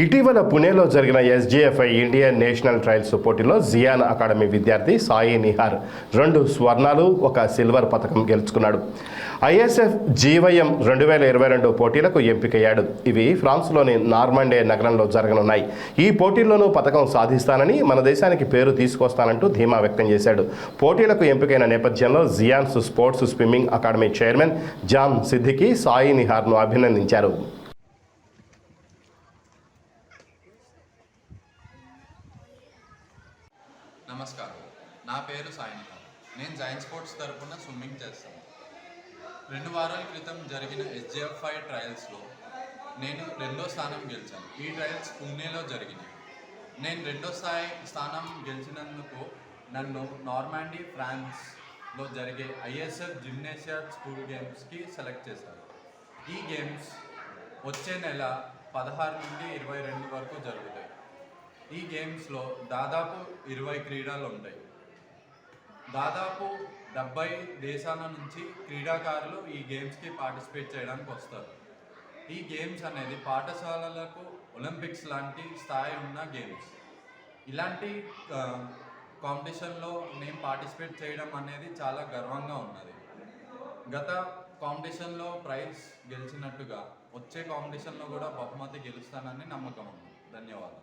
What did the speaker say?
ఇటీవల పుణేలో జరిగిన ఎస్జేఎఫ్ఐ Indian national trials పోటీలో జియాన్ అకాడమీ విద్యార్థి సాయి నిహార్ 2 స్వర్ణాలు 1 సిల్వర్ పథకం గెలుచుకున్నాడు. ఐఎస్ఎఫ్ జీవైఎం 2022 పోటీలకు ఎంపికయ్యాడు. ఇవి ఫ్రాన్స్లోని నార్మండే నగరంలో జరగనున్నాయి. ఈ పోటీల్లోనూ పథకం సాధిస్తానని, మన దేశానికి పేరు తీసుకొస్తానంటూ ధీమా వ్యక్తం చేశాడు. పోటీలకు ఎంపికైన నేపథ్యంలో జియాన్స్ స్పోర్ట్స్ స్విమ్మింగ్ అకాడమీ చైర్మన్ జామ్ సిద్దికి సాయి నిహార్ను అభినందించారు. నమస్కారం, నా పేరు సాయి నిహార్. నేను జైన్ స్పోర్ట్స్ తరపున స్విమ్మింగ్ చేస్తాను. 2 వారాల క్రితం జరిగిన ఎస్జేఎఫ్ఐ ట్రయల్స్లో నేను 2వ స్థానం గెలిచాను. ఈ ట్రయల్స్ పూణేలో జరిగినాయి. నేను 2వ స్థానం గెలిచినందుకు నన్ను నార్మాండీ ఫ్రాన్స్లో జరిగే ఐఎస్ఎఫ్ జిమ్నేషియా స్కూల్ గేమ్స్కి సెలెక్ట్ చేశారు. ఈ గేమ్స్ వచ్చే నెల 16 నుండి 22 వరకు జరుగుతాయి. ఈ గేమ్స్లో దాదాపు 20 క్రీడలు ఉంటాయి. దాదాపు 70 దేశాల నుంచి క్రీడాకారులు ఈ గేమ్స్కి పార్టిసిపేట్ చేయడానికి వస్తారు. ఈ గేమ్స్ అనేది పాఠశాలలకు ఒలింపిక్స్ లాంటి స్థాయి ఉన్న గేమ్స్. ఇలాంటి కాంపిటీషన్లో నేను పార్టిసిపేట్ చేయడం అనేది చాలా గర్వంగా ఉన్నది. గత కాంపిటీషన్లో ప్రైజ్ గెలిచినట్టుగా వచ్చే కాంపిటీషన్లో కూడా బహుమతి గెలుస్తానని నమ్మకం ఉంది. ధన్యవాదాలు.